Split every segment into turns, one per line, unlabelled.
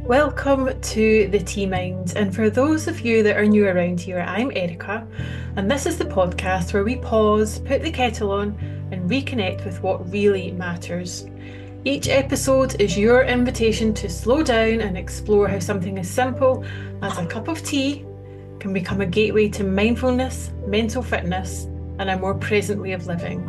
Welcome to the Tea Mind, and for those of you that are new around here, I'm Erica, and this is the podcast where we pause, put the kettle on, and reconnect with what really matters. Each episode is your invitation to slow down and explore how something as simple as a cup of tea can become a gateway to mindfulness, mental fitness, and a more present way of living.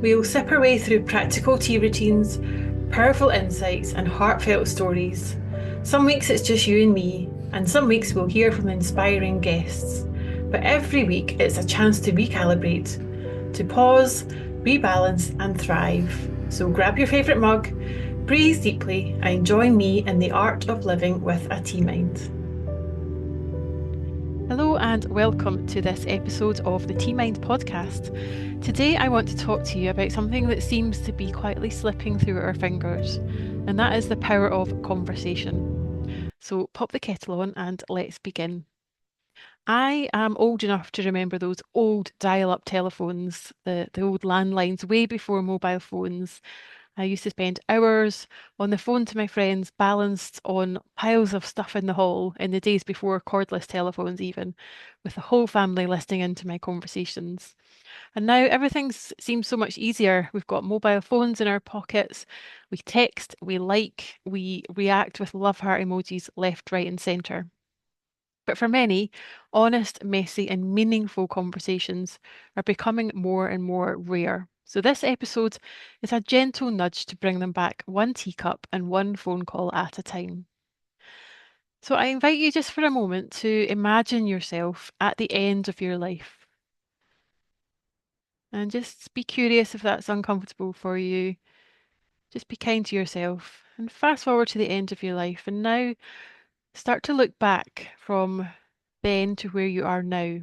We will sip our way through practical tea routines, powerful insights, and heartfelt stories. Some weeks it's just you and me, and some weeks we'll hear from inspiring guests. But every week it's a chance to recalibrate, to pause, rebalance, and thrive. So grab your favourite mug, breathe deeply, and join me in the art of living with a tea mind. Hello and welcome to this episode of the Tea Mind podcast. Today I want to talk to you about something that seems to be quietly slipping through our fingers, and that is the power of conversation. So pop the kettle on and let's begin. I am old enough to remember those old dial-up telephones, the old landlines way before mobile phones. I used to spend hours on the phone to my friends, balanced on piles of stuff in the hall in the days before cordless telephones, even, with the whole family listening into my conversations. And now everything seems so much easier. We've got mobile phones in our pockets. We text, we like, we react with love heart emojis left, right, and centre. But for many, honest, messy, and meaningful conversations are becoming more and more rare. So, this episode is a gentle nudge to bring them back one teacup and one phone call at a time. So, I invite you just for a moment to imagine yourself at the end of your life and just be curious if that's uncomfortable for you. Just be kind to yourself and fast forward to the end of your life. And now start to look back from then to where you are now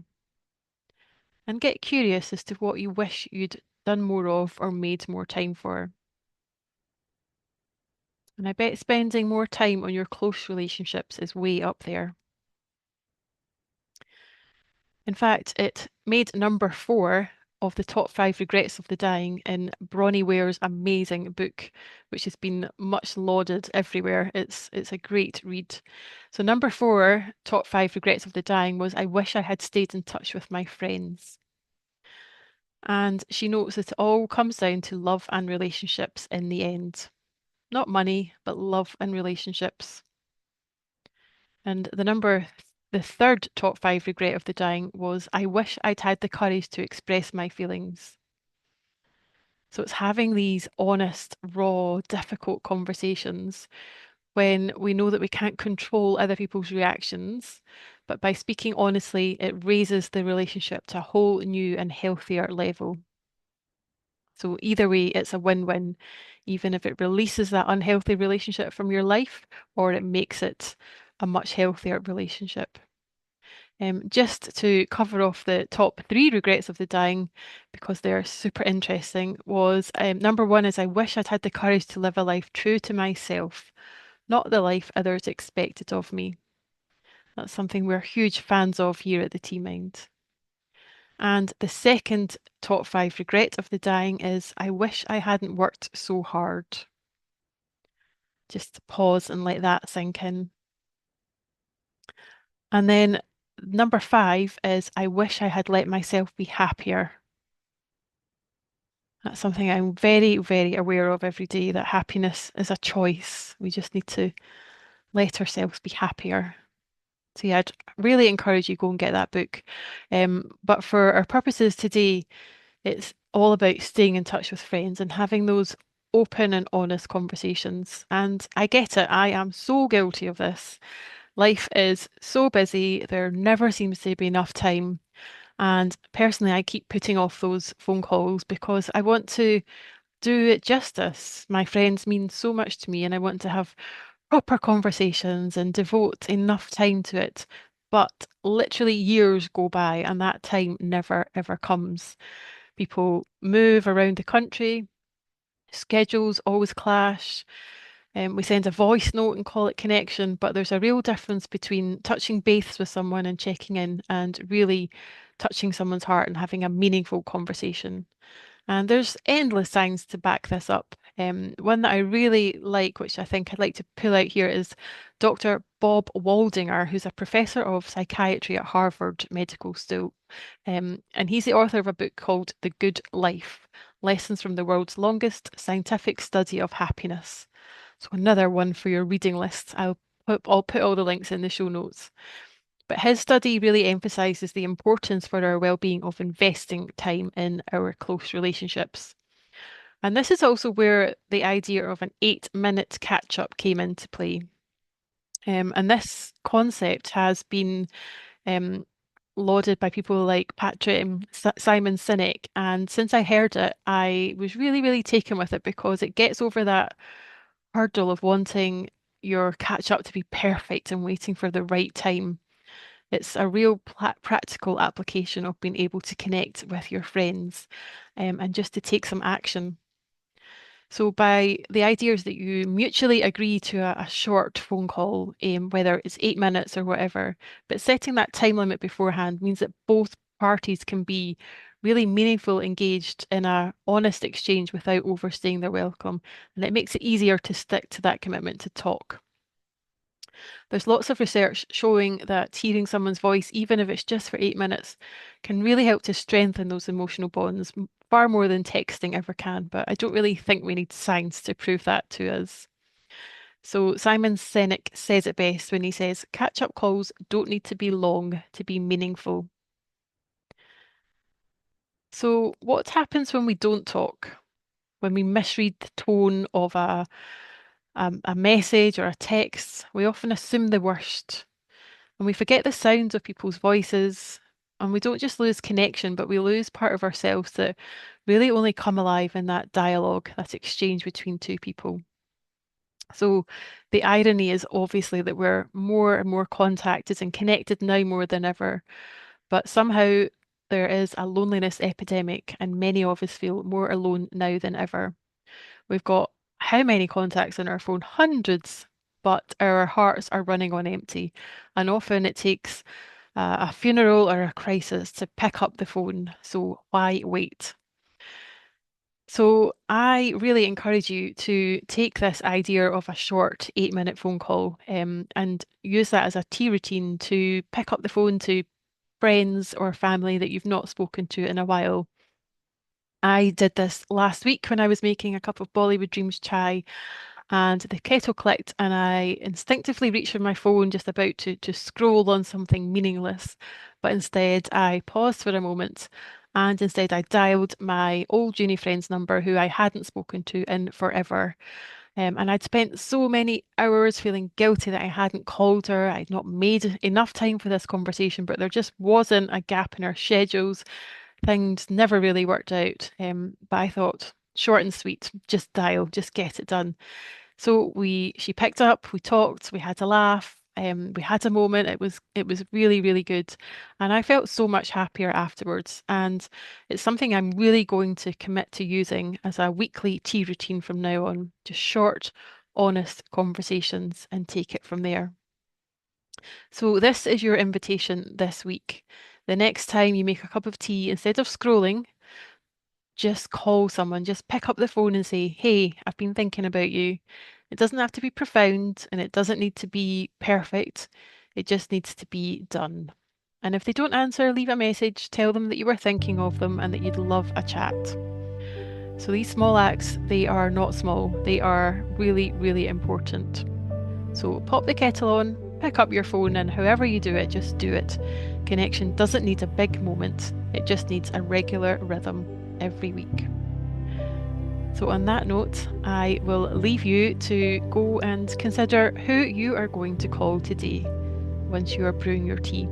and get curious as to what you wish you'd done more of or made more time for. And I bet spending more time on your close relationships is way up there. In fact, it made number 4 of the top 5 regrets of the dying in Bronnie Ware's amazing book, which has been much lauded everywhere. It's a great read. So number 4, top 5 regrets of the dying was I wish I had stayed in touch with my friends. And she notes that it all comes down to love and relationships in the end. Not money, but love and relationships. And the third top 5 regret of the dying was I wish I'd had the courage to express my feelings. So it's having these honest, raw, difficult conversations when we know that we can't control other people's reactions, but by speaking honestly, it raises the relationship to a whole new and healthier level. So either way, it's a win-win, even if it releases that unhealthy relationship from your life or it makes it a much healthier relationship. Just to cover off the top 3 regrets of the dying, because they're super interesting, was number 1 is I wish I'd had the courage to live a life true to myself, not the life others expected of me. That's something we're huge fans of here at the Tea Mind. And the second top 5 regret of the dying is I wish I hadn't worked so hard. Just pause and let that sink in. And then number 5 is I wish I had let myself be happier. That's something I'm very, very aware of every day, that happiness is a choice. We just need to let ourselves be happier. So yeah, I'd really encourage you go and get that book. But for our purposes today, it's all about staying in touch with friends and having those open and honest conversations. And I get it, I am so guilty of this. Life is so busy, there never seems to be enough time. And personally, I keep putting off those phone calls because I want to do it justice. My friends mean so much to me, and I want to have proper conversations and devote enough time to it. But literally years go by, and that time never ever comes. People move around the country, schedules always clash. We send a voice note and call it connection, but there's a real difference between touching base with someone and checking in and really touching someone's heart and having a meaningful conversation. And there's endless signs to back this up. One that I really like, which I think I'd like to pull out here, is Dr. Bob Waldinger, who's a professor of psychiatry at Harvard Medical School. And he's the author of a book called The Good Life: Lessons from the World's Longest Scientific Study of Happiness. So another one for your reading list. I'll put all the links in the show notes. But his study really emphasizes the importance for our well-being of investing time in our close relationships. And this is also where the idea of an 8-minute catch-up came into play. And this concept has been um, lauded by people like Patrick Simon Sinek. And since I heard it, I was really, really taken with it because it gets over that hurdle of wanting your catch up to be perfect and waiting for the right time. It's a real practical application of being able to connect with your friends and just to take some action. So by the idea is that you mutually agree to a short phone call, whether it's 8 minutes or whatever, but setting that time limit beforehand means that both parties can be really meaningful, engaged in a honest exchange without overstaying their welcome. And it makes it easier to stick to that commitment to talk. There's lots of research showing that hearing someone's voice, even if it's just for 8 minutes, can really help to strengthen those emotional bonds far more than texting ever can. But I don't really think we need science to prove that to us. So Simon Sinek says it best when he says, catch-up calls don't need to be long to be meaningful. So what happens when we don't talk? When we misread the tone of a message or a text, we often assume the worst. And we forget the sounds of people's voices. And we don't just lose connection, but we lose part of ourselves that really only come alive in that dialogue, that exchange between two people. So the irony is obviously that we're more and more contacted and connected now more than ever. But somehow there is a loneliness epidemic, and many of us feel more alone now than ever. We've got how many contacts on our phone? Hundreds, but our hearts are running on empty. And often it takes a funeral or a crisis to pick up the phone. So why wait? So I really encourage you to take this idea of a short 8-minute phone call and use that as a tea routine to pick up the phone to friends or family that you've not spoken to in a while. I did this last week when I was making a cup of Bollywood Dreams chai and the kettle clicked and I instinctively reached for my phone just about to scroll on something meaningless. But instead I paused for a moment and instead I dialed my old uni friend's number who I hadn't spoken to in forever. And I'd spent so many hours feeling guilty that I hadn't called her. I'd not made enough time for this conversation, but there just wasn't a gap in our schedules. Things never really worked out. But I thought, short and sweet, just dial, just get it done. So she picked up, we talked, we had a laugh, we had a moment. It was really, really good. And I felt so much happier afterwards. And it's something I'm really going to commit to using as a weekly tea routine from now on. Just short, honest conversations and take it from there. So this is your invitation this week. The next time you make a cup of tea, instead of scrolling, just call someone, just pick up the phone and say, hey, I've been thinking about you. It doesn't have to be profound and it doesn't need to be perfect. It just needs to be done. And if they don't answer, leave a message, tell them that you were thinking of them and that you'd love a chat. So these small acts, they are not small, they are really, really important. So pop the kettle on, pick up your phone, and however you do it, just do it. Connection doesn't need a big moment, it just needs a regular rhythm every week. So, on that note, I will leave you to go and consider who you are going to call today once you are brewing your tea.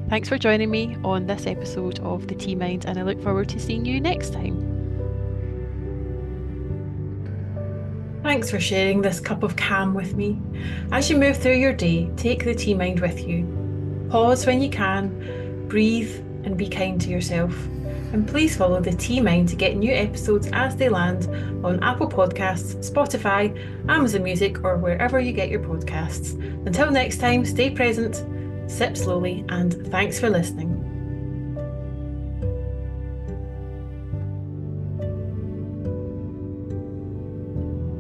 Thanks for joining me on this episode of The Tea Mind, and I look forward to seeing you next time. Thanks for sharing this cup of calm with me. As you move through your day, take the Tea Mind with you. Pause when you can, breathe, and be kind to yourself. And please follow the Tea Mind to get new episodes as they land on Apple Podcasts, Spotify, Amazon Music, or wherever you get your podcasts. Until next time, stay present, sip slowly, and thanks for listening.